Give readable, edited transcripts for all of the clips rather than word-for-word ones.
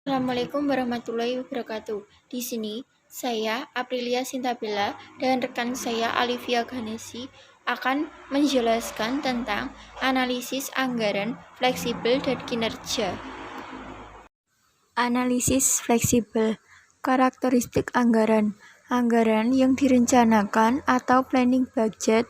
Assalamualaikum warahmatullahi wabarakatuh. Di sini, saya Aprilia Sintabella dan rekan saya Alivia Ganesi akan menjelaskan tentang analisis anggaran fleksibel dan kinerja. Analisis fleksibel. Karakteristik anggaran. Anggaran yang direncanakan atau planning budget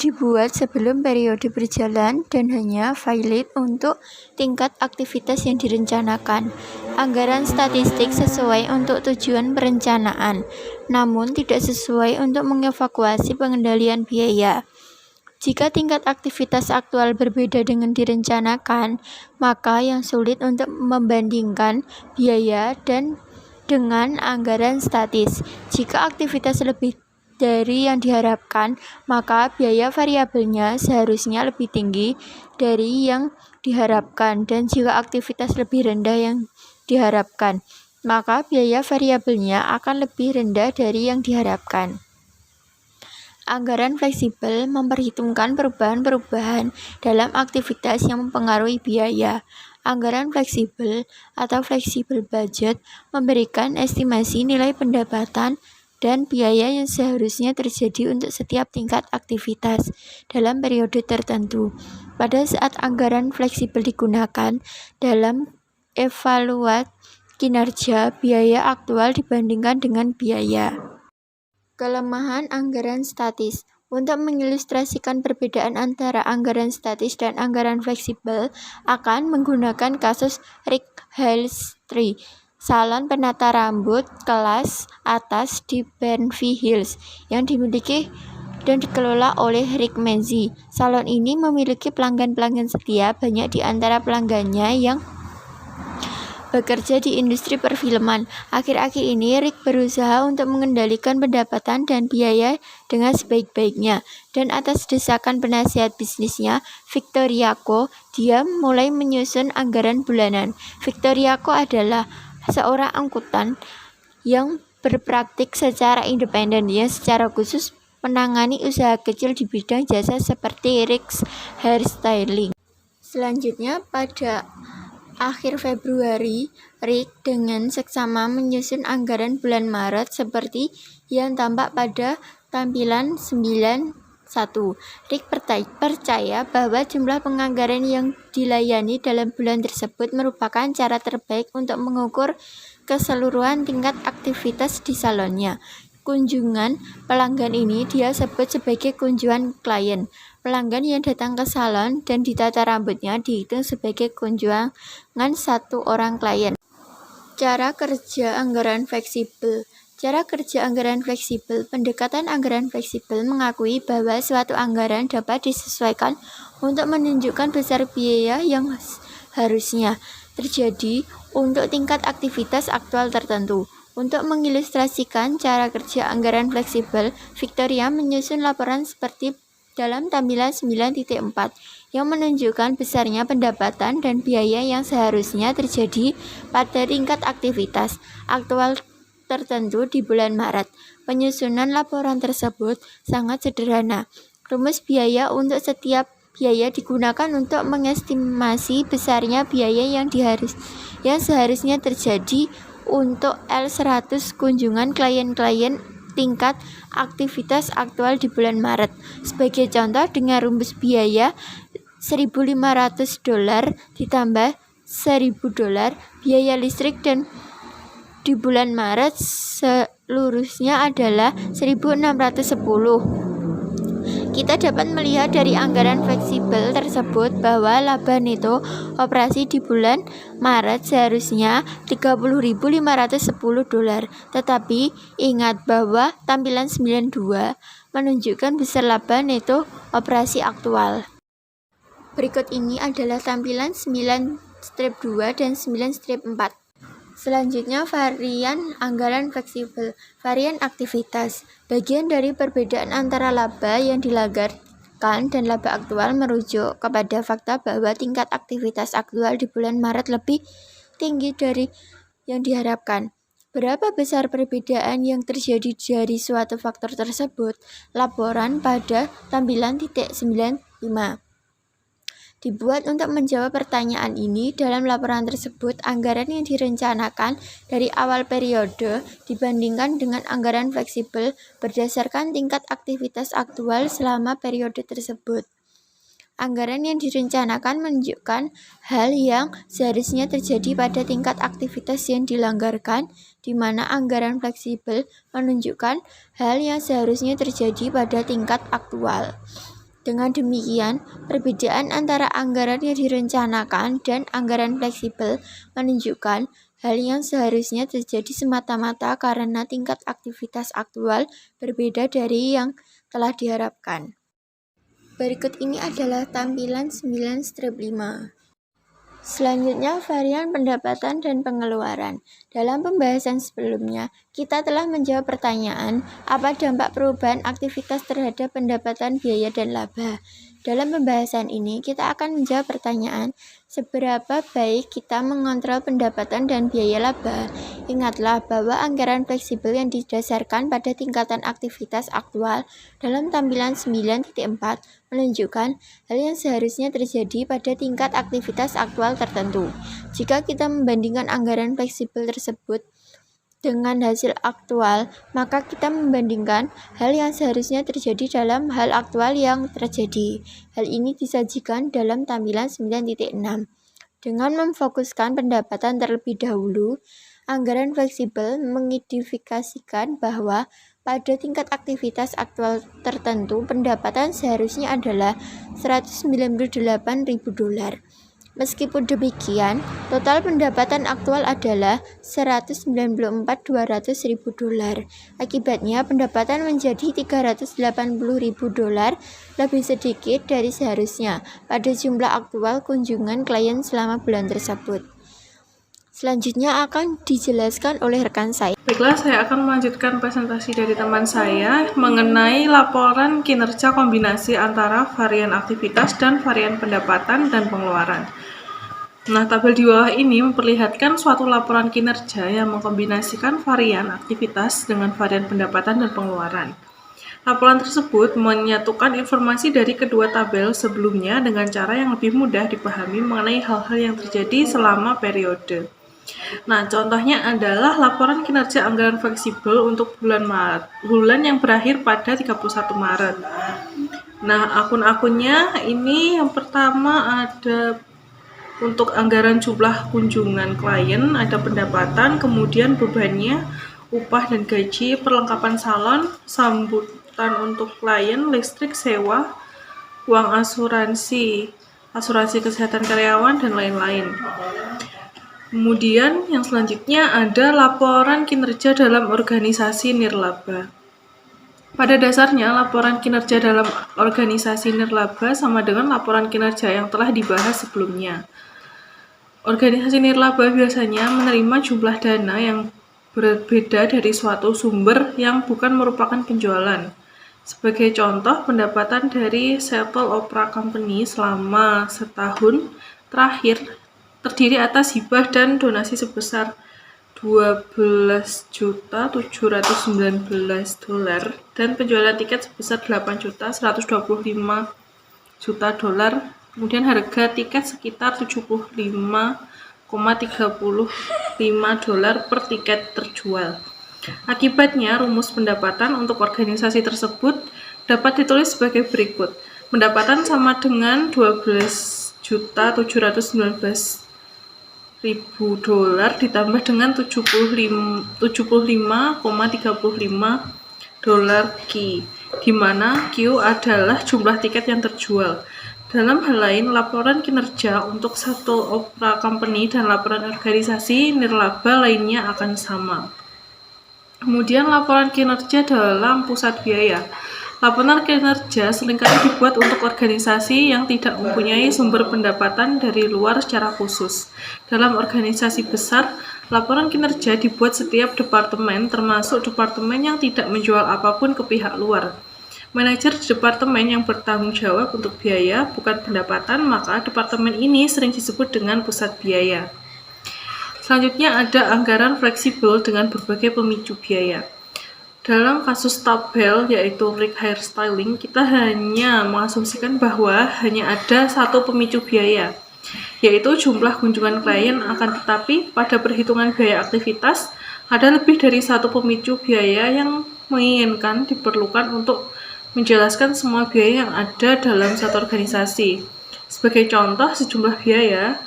dibuat sebelum periode berjalan dan hanya valid untuk tingkat aktivitas yang direncanakan. Anggaran statistik sesuai untuk tujuan perencanaan, namun tidak sesuai untuk mengevakuasi pengendalian biaya. Jika tingkat aktivitas aktual berbeda dengan direncanakan, maka yang sulit untuk membandingkan biaya dan dengan anggaran statis. Jika aktivitas lebih dari yang diharapkan, maka biaya variabelnya seharusnya lebih tinggi dari yang diharapkan, dan jika aktivitas lebih rendah yang diharapkan, maka biaya variabelnya akan lebih rendah dari yang diharapkan. Anggaran fleksibel memperhitungkan perubahan-perubahan dalam aktivitas yang mempengaruhi biaya. Anggaran fleksibel atau fleksibel budget memberikan estimasi nilai pendapatan dan biaya yang seharusnya terjadi untuk setiap tingkat aktivitas dalam periode tertentu. Pada saat anggaran fleksibel digunakan dalam evaluasi kinerja biaya aktual dibandingkan dengan biaya. Kelemahan anggaran statis. Untuk mengilustrasikan perbedaan antara anggaran statis dan anggaran fleksibel, akan menggunakan kasus Rick Hales Tree, salon penata rambut kelas atas di Benvie Hills yang dimiliki dan dikelola oleh Rick Menzies. Salon ini memiliki pelanggan-pelanggan setia, banyak di antara pelanggannya yang bekerja di industri perfilman. Akhir-akhir ini, Rick berusaha untuk mengendalikan pendapatan dan biaya dengan sebaik-baiknya. Dan atas desakan penasihat bisnisnya, Victoria Co, dia mulai menyusun anggaran bulanan. Victoria Co adalah seorang angkutan yang berpraktik secara independen, yang secara khusus menangani usaha kecil di bidang jasa seperti Rick's Hairstyling. Selanjutnya, pada akhir Februari, Rick dengan seksama menyusun anggaran bulan Maret seperti yang tampak pada tampilan 91. Rick percaya bahwa jumlah penganggaran yang dilayani dalam bulan tersebut merupakan cara terbaik untuk mengukur keseluruhan tingkat aktivitas di salonnya. Kunjungan pelanggan ini dia sebut sebagai kunjungan klien. Pelanggan yang datang ke salon dan ditata rambutnya dihitung sebagai kunjungan satu orang klien. Cara kerja anggaran fleksibel. Cara kerja anggaran fleksibel. Pendekatan anggaran fleksibel mengakui bahwa suatu anggaran dapat disesuaikan untuk menunjukkan besar biaya yang harusnya terjadi untuk tingkat aktivitas aktual tertentu. Untuk mengilustrasikan cara kerja anggaran fleksibel, Victoria menyusun laporan seperti dalam tampilan 9.4 yang menunjukkan besarnya pendapatan dan biaya yang seharusnya terjadi pada tingkat aktivitas aktual tertentu di bulan Maret. Penyusunan laporan tersebut sangat sederhana. Rumus biaya untuk setiap biaya digunakan untuk mengestimasi besarnya biaya yang seharusnya terjadi untuk L100 kunjungan klien-klien tingkat aktivitas aktual di bulan Maret. Sebagai contoh, dengan rumus biaya $1.500 ditambah $1.000 biaya listrik dan di bulan Maret seluruhnya adalah 1.610. Kita dapat melihat dari anggaran fleksibel tersebut bahwa laba neto operasi di bulan Maret seharusnya $30.510. Tetapi ingat bahwa tampilan 92 menunjukkan besar laba neto operasi aktual. Berikut ini adalah tampilan 9-2 dan 9-4. Selanjutnya, varian anggaran fleksibel. Varian aktivitas. Bagian dari perbedaan antara laba yang dilanggarkan dan laba aktual merujuk kepada fakta bahwa tingkat aktivitas aktual di bulan Maret lebih tinggi dari yang diharapkan. Berapa besar perbedaan yang terjadi dari suatu faktor tersebut? Laporan pada tampilan 95. Dibuat untuk menjawab pertanyaan ini, dalam laporan tersebut, anggaran yang direncanakan dari awal periode dibandingkan dengan anggaran fleksibel berdasarkan tingkat aktivitas aktual selama periode tersebut. Anggaran yang direncanakan menunjukkan hal yang seharusnya terjadi pada tingkat aktivitas yang dilanggarkan, di mana anggaran fleksibel menunjukkan hal yang seharusnya terjadi pada tingkat aktual. Dengan demikian, perbedaan antara anggaran yang direncanakan dan anggaran fleksibel menunjukkan hal yang seharusnya terjadi semata-mata karena tingkat aktivitas aktual berbeda dari yang telah diharapkan. Berikut ini adalah tampilan 9/5. Selanjutnya, varian pendapatan dan pengeluaran. Dalam pembahasan sebelumnya, kita telah menjawab pertanyaan, apa dampak perubahan aktivitas terhadap pendapatan, biaya, dan laba. Dalam pembahasan ini, kita akan menjawab pertanyaan, seberapa baik kita mengontrol pendapatan dan biaya laba. Ingatlah bahwa anggaran fleksibel yang didasarkan pada tingkatan aktivitas aktual dalam tampilan 9.4 menunjukkan hal yang seharusnya terjadi pada tingkat aktivitas aktual tertentu. Jika kita membandingkan anggaran fleksibel tersebut dengan hasil aktual, maka kita membandingkan hal yang seharusnya terjadi dalam hal aktual yang terjadi. Hal ini disajikan dalam tampilan 9.6. Dengan memfokuskan pendapatan terlebih dahulu, anggaran fleksibel mengidentifikasikan bahwa pada tingkat aktivitas aktual tertentu, pendapatan seharusnya adalah $198.000. Meskipun demikian, total pendapatan aktual adalah $194.200.000. Akibatnya, pendapatan menjadi $380.000, lebih sedikit dari seharusnya pada jumlah aktual kunjungan klien selama bulan tersebut. Selanjutnya akan dijelaskan oleh rekan saya. Baiklah, saya akan melanjutkan presentasi dari teman saya mengenai laporan kinerja kombinasi antara varian aktivitas dan varian pendapatan dan pengeluaran. Nah, tabel di bawah ini memperlihatkan suatu laporan kinerja yang mengkombinasikan varian aktivitas dengan varian pendapatan dan pengeluaran. Laporan tersebut menyatukan informasi dari kedua tabel sebelumnya dengan cara yang lebih mudah dipahami mengenai hal-hal yang terjadi selama periode. Nah, contohnya adalah laporan kinerja anggaran fleksibel untuk bulan yang berakhir pada 31 Maret. Nah, akun-akunnya ini yang pertama ada untuk anggaran jumlah kunjungan klien, ada pendapatan, kemudian bebannya, upah dan gaji, perlengkapan salon, sambutan untuk klien, listrik, sewa, uang asuransi kesehatan karyawan, dan lain-lain. Kemudian yang selanjutnya ada laporan kinerja dalam organisasi nirlaba. Pada dasarnya, laporan kinerja dalam organisasi nirlaba sama dengan laporan kinerja yang telah dibahas sebelumnya. Organisasi nirlaba biasanya menerima jumlah dana yang berbeda dari suatu sumber yang bukan merupakan penjualan. Sebagai contoh, pendapatan dari Settle Opera Company selama setahun terakhir terdiri atas hibah dan donasi sebesar $12.719 dan penjualan tiket sebesar $8.125.000. Kemudian harga tiket sekitar $75,35 per tiket terjual. Akibatnya, rumus pendapatan untuk organisasi tersebut dapat ditulis sebagai berikut. Pendapatan sama dengan $12.719.000 ditambah dengan $75,35 Q, di mana Q adalah jumlah tiket yang terjual. Dalam hal lain, laporan kinerja untuk Settle Opera Company dan laporan organisasi nirlaba lainnya akan sama. Kemudian laporan kinerja dalam pusat biaya. Laporan kinerja seringkali dibuat untuk organisasi yang tidak mempunyai sumber pendapatan dari luar secara khusus. Dalam organisasi besar, laporan kinerja dibuat setiap departemen, termasuk departemen yang tidak menjual apapun ke pihak luar. Manajer departemen yang bertanggung jawab untuk biaya, bukan pendapatan, maka departemen ini sering disebut dengan pusat biaya. Selanjutnya ada anggaran fleksibel dengan berbagai pemicu biaya. Dalam kasus tabel yaitu rig hairstyling, kita hanya mengasumsikan bahwa hanya ada satu pemicu biaya, yaitu jumlah kunjungan klien, akan tetapi pada perhitungan biaya aktivitas ada lebih dari satu pemicu biaya yang menginginkan diperlukan untuk menjelaskan semua biaya yang ada dalam satu organisasi. Sebagai contoh, sejumlah biaya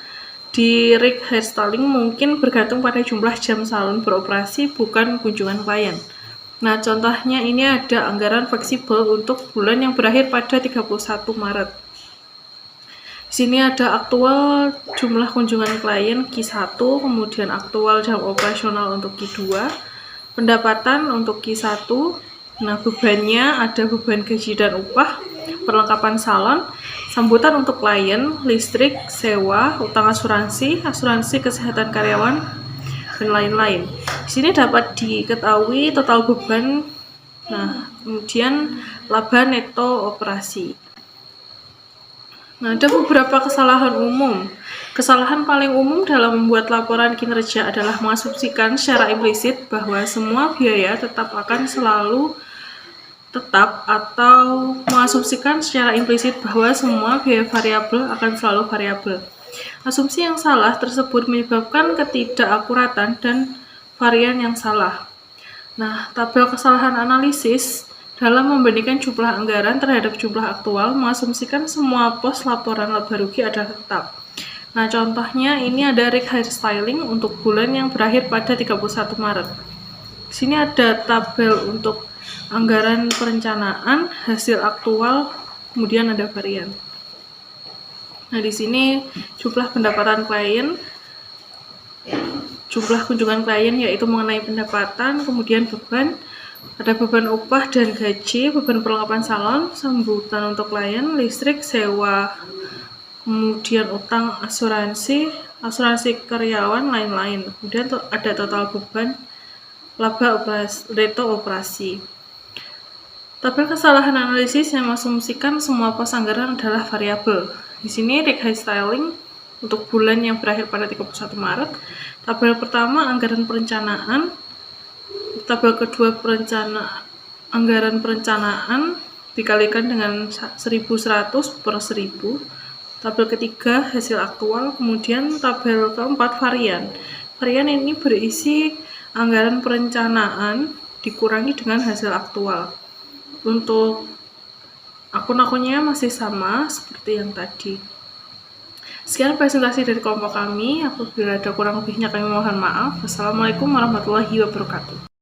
di rig hairstyling mungkin bergantung pada jumlah jam salon beroperasi, bukan kunjungan klien. Nah, contohnya ini ada anggaran fleksibel untuk bulan yang berakhir pada 31 Maret. Di sini ada aktual jumlah kunjungan klien Q1, kemudian aktual jam operasional untuk Q2, pendapatan untuk Q1. Nah, bebannya ada beban gaji dan upah, perlengkapan salon, sambutan untuk klien, listrik, sewa, utang asuransi, asuransi kesehatan karyawan, dan lain-lain. Di sini dapat diketahui total beban, nah kemudian laba neto operasi. Nah, ada beberapa kesalahan umum. Kesalahan paling umum dalam membuat laporan kinerja adalah mengasumsikan secara implisit bahwa semua biaya akan selalu tetap, atau mengasumsikan secara implisit bahwa semua biaya variabel akan selalu variabel. Asumsi yang salah tersebut menyebabkan ketidakakuratan dan varian yang salah. Nah, tabel kesalahan analisis dalam membandingkan jumlah anggaran terhadap jumlah aktual mengasumsikan semua pos laporan laba rugi adalah tetap. Nah, contohnya ini ada rig hairstyling untuk bulan yang berakhir pada 31 Maret. Di sini ada tabel untuk anggaran perencanaan, hasil aktual, kemudian ada varian. Nah, di sini jumlah pendapatan klien, jumlah kunjungan klien yaitu mengenai pendapatan, kemudian beban, ada beban upah dan gaji, beban perlengkapan salon, sambutan untuk klien, listrik, sewa, kemudian utang asuransi, asuransi karyawan, lain-lain. Kemudian ada total beban, laba neto operasi. Tabel kesalahan analisis yang mengasumsikan semua pos anggaran adalah variabel. Di sini rig hairstyling untuk bulan yang berakhir pada 31 Maret. Tabel pertama anggaran perencanaan, tabel kedua anggaran perencanaan dikalikan dengan 1100 per 1000. Tabel ketiga hasil aktual, kemudian tabel keempat varian. Varian ini berisi anggaran perencanaan dikurangi dengan hasil aktual. Untuk akun-akunnya masih sama seperti yang tadi. Sekian presentasi dari kelompok kami. Apabila ada kurang lebihnya kami mohon maaf. Wassalamualaikum warahmatullahi wabarakatuh.